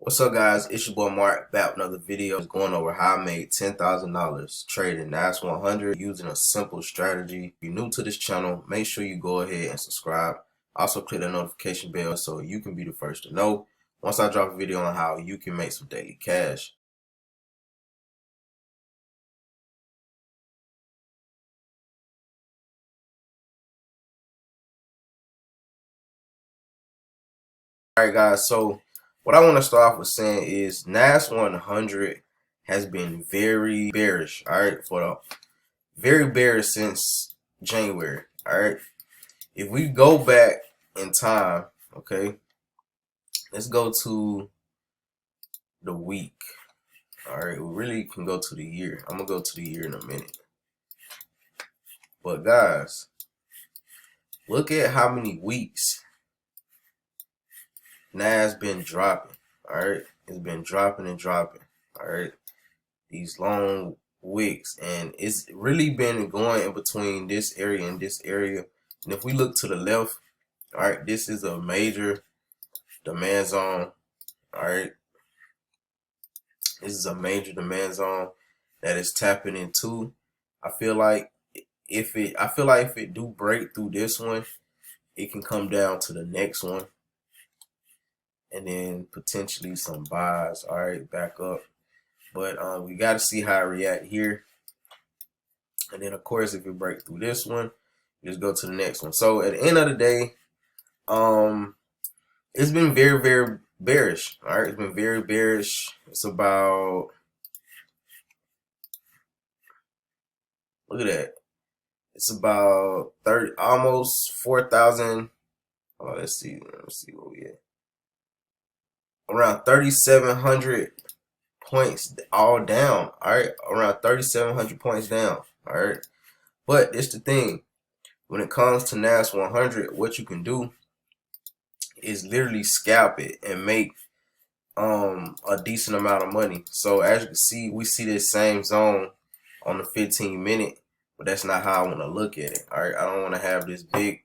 What's up, guys? It's your boy Mark back with another video going over how I made $10,000 trading Nas100 using a simple strategy. If you're new to this channel, make sure you go ahead and subscribe. Also click the notification bell so you can be the first to know once I drop a video on how you can make some daily cash. Alright guys, so what I want to start off with saying is Nas100 has been very bearish, alright, very bearish since January, alright. If we go back in time, okay, let's go to the week. Alright, we really can go to the year. I'm gonna go to the year in a minute. But guys, look at how many weeks Nas been dropping. Alright, it's been dropping and dropping. Alright, these long wicks, and it's really been going in between this area and this area. And if we look to the left, alright, this is a major demand zone. Alright, this is a major demand zone that is tapping into. I feel like if it do break through this one, it can come down to the next one, and then potentially some buys. All right, back up, but we got to see how it react here, and then of course if it break through this one, just go to the next one. So at the end of the day, it's been very bearish. All right, it's been very bearish. It's about, look at that, it's about 30, almost 4,000. Oh, let's see what we at. Around 3,700 points all down. All right, around 3,700 points down. All right, but it's the thing, when it comes to Nas100, what you can do is literally scalp it and make a decent amount of money. So as you can see, we see this same zone on the 15-minute, but that's not how I want to look at it. All right, I don't want to have this big.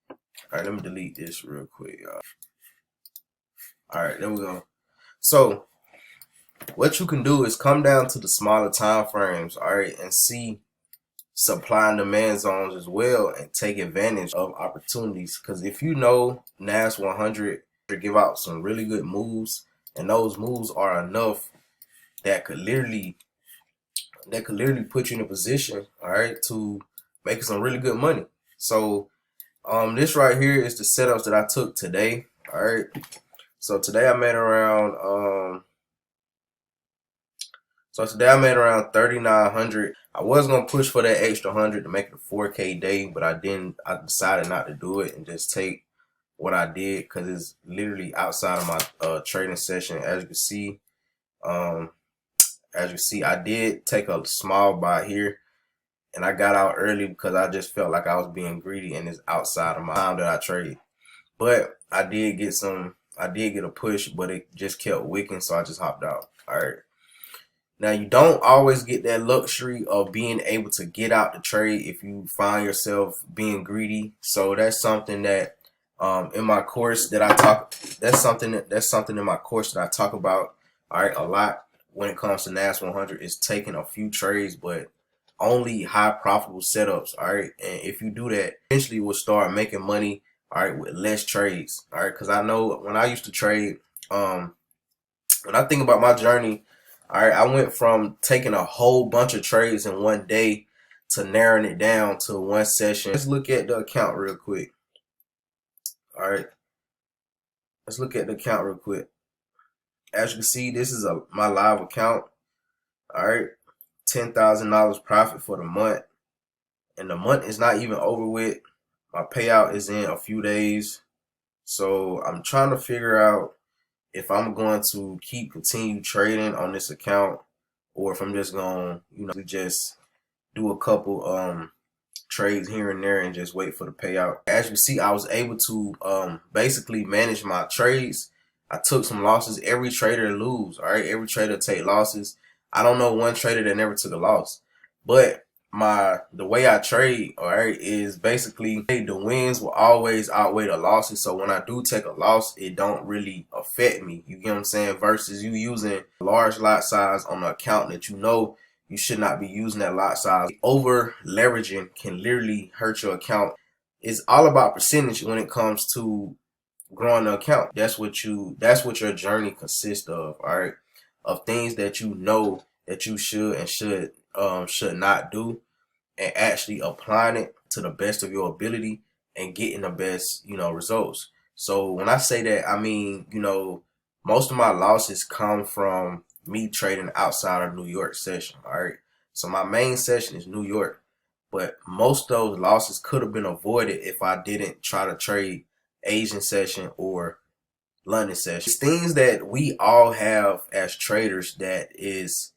All right, let me delete this real quick, y'all. All right, there we go. So what you can do is come down to the smaller time frames, all right, and see supply and demand zones as well, and take advantage of opportunities. Because if you know Nas100 give out some really good moves, and those moves are enough that could literally put you in a position, all right, to make some really good money. So this right here is the setups that I took today. All right, so today I made around 3,900. I was gonna push for that extra 100 to make it a 4K day, but I didn't. I decided not to do it and just take what I did, because it's literally outside of my trading session. As you can see, I did take a small buy here, and I got out early because I just felt like I was being greedy, and it's outside of my time that I trade. But I did get a push, but it just kept wicking, so I just hopped out. All right. Now, you don't always get that luxury of being able to get out the trade if you find yourself being greedy. So that's something that in my course that I talk. That's something in my course that I talk about, all right, a lot when it comes to Nas100, is taking a few trades, but only high profitable setups. All right, and if you do that, eventually we'll start making money, all right, with less trades. All right, because I know when I used to trade, when I think about my journey, all right, I went from taking a whole bunch of trades in one day to narrowing it down to one session. Let's look at the account real quick. All right, let's look at the account real quick. As you can see, this is my live account. All right, $10,000 profit for the month, and the month is not even over with. My payout is in a few days, so I'm trying to figure out if I'm going to continue trading on this account, or if I'm just going to just do a couple trades here and there and just wait for the payout. As you see, I was able to basically manage my trades. I took some losses. Every trader lose, all right? Every trader take losses. I don't know one trader that never took a loss, but the way I trade, all right, is basically the wins will always outweigh the losses. So when I do take a loss, it don't really affect me. You get what I'm saying? Versus you using a large lot size on an account that you know you should not be using that lot size. Over leveraging can literally hurt your account. It's all about percentage when it comes to growing the account. That's what your journey consists of, all right? Of things that you know that you should and should not do, and actually applying it to the best of your ability and getting the best, results. So when I say that, I mean, most of my losses come from me trading outside of New York session, all right? So my main session is New York, but most of those losses could have been avoided if I didn't try to trade Asian session or London session. It's things that we all have as traders that is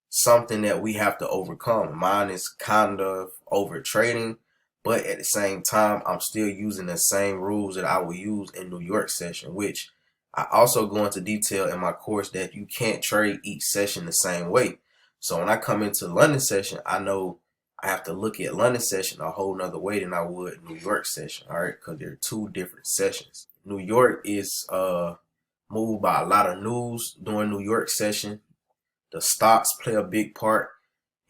something that we have to overcome. Mine is kind of over trading, but at the same time, I'm still using the same rules that I would use in New York session, which I also go into detail in my course that you can't trade each session the same way. So when I come into London session, I know I have to look at London session a whole nother way than I would New York session, all right? Because they're two different sessions. New York is moved by a lot of news during New York session. The stocks play a big part,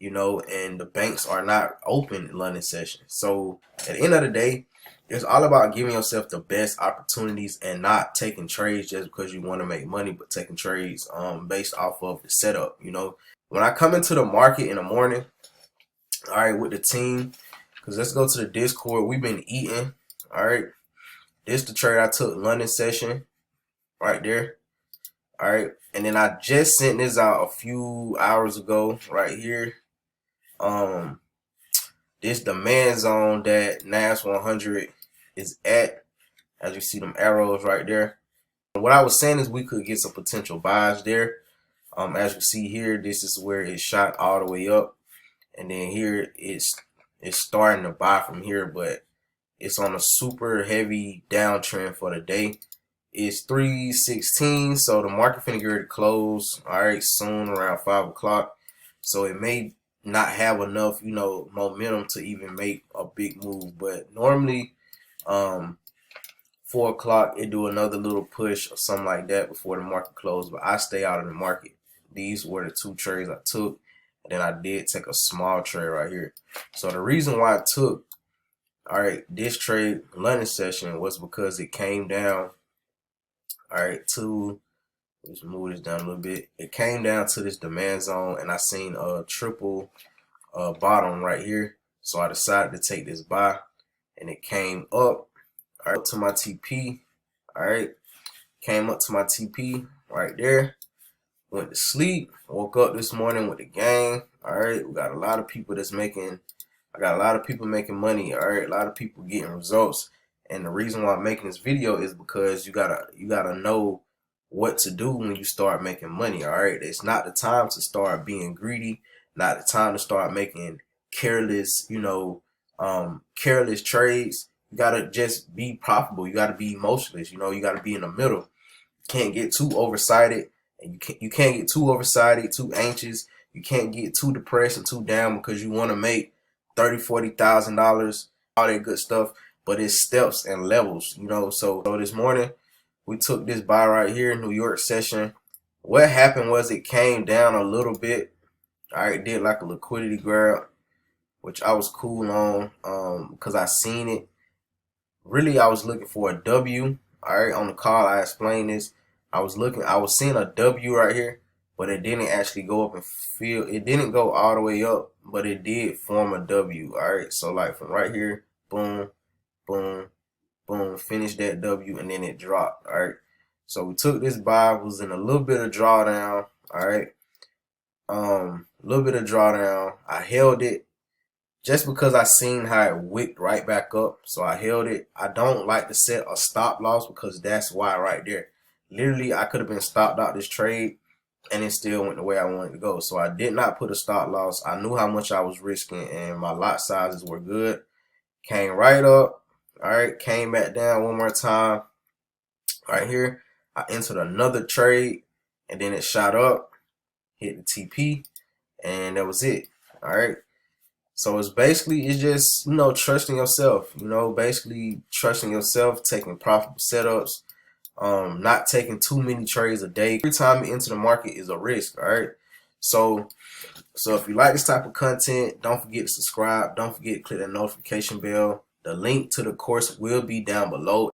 and the banks are not open in London session. So at the end of the day, it's all about giving yourself the best opportunities and not taking trades just because you want to make money, but taking trades based off of the setup. When I come into the market in the morning, all right, with the team, because let's go to the Discord. We've been eating, all right. This the trade I took London session right there. All right, and then I just sent this out a few hours ago right here. This demand zone that Nas100 is at, as you see them arrows right there. What I was saying is we could get some potential buys there. As you see here, this is where it shot all the way up, and then here it's starting to buy from here, but it's on a super heavy downtrend for the day. It's 3:16, so the market finna get ready to close, all right, soon around 5 o'clock. So it may not have enough, momentum to even make a big move. But normally, 4 o'clock, it do another little push or something like that before the market closed. But I stay out of the market. These were the two trades I took, and then I did take a small trade right here. So the reason why I took, all right, this trade London session was because it came down. All right, let's move this down a little bit. It came down to this demand zone, and I seen a triple bottom right here. So I decided to take this buy, and it came up, all right, to my TP. All right, came up to my TP right there. Went to sleep, woke up this morning with the gang. All right, we got a lot of people I got a lot of people making money. All right, a lot of people getting results. And the reason why I'm making this video is because you gotta know what to do when you start making money. All right, it's not the time to start being greedy, not the time to start making careless, careless trades. You gotta just be profitable. You gotta be emotionless. You gotta be in the middle. You can't get too overexcited, and you can't get too overexcited, too anxious. You can't get too depressed and too down because you want to make $30,000, $40,000, all that good stuff. But it's steps and levels, So this morning we took this buy right here, New York session. What happened was it came down a little bit. All right, did like a liquidity grab, which I was cool on because I seen it. Really, I was looking for a W. All right, on the call I explained this. I was seeing a W right here, but it didn't actually go up and it didn't go all the way up, but it did form a W. All right, so like from right here, boom, boom, boom, finished that W, and then it dropped. All right, so we took this buy, was in a little bit of drawdown. All right, a little bit of drawdown. I held it just because I seen how it wicked right back up, so I held it. I don't like to set a stop loss because that's why right there. Literally, I could have been stopped out this trade, and it still went the way I wanted to go. So I did not put a stop loss. I knew how much I was risking, and my lot sizes were good. Came right up. All right, came back down one more time. Right here, I entered another trade, and then it shot up, hit the TP, and that was it. All right. So it's just, you know, trusting yourself, you know, basically trusting yourself, taking profitable setups, not taking too many trades a day. Every time you enter the market is a risk, all right? So if you like this type of content, don't forget to subscribe. Don't forget to click the notification bell. The link to the course will be down below.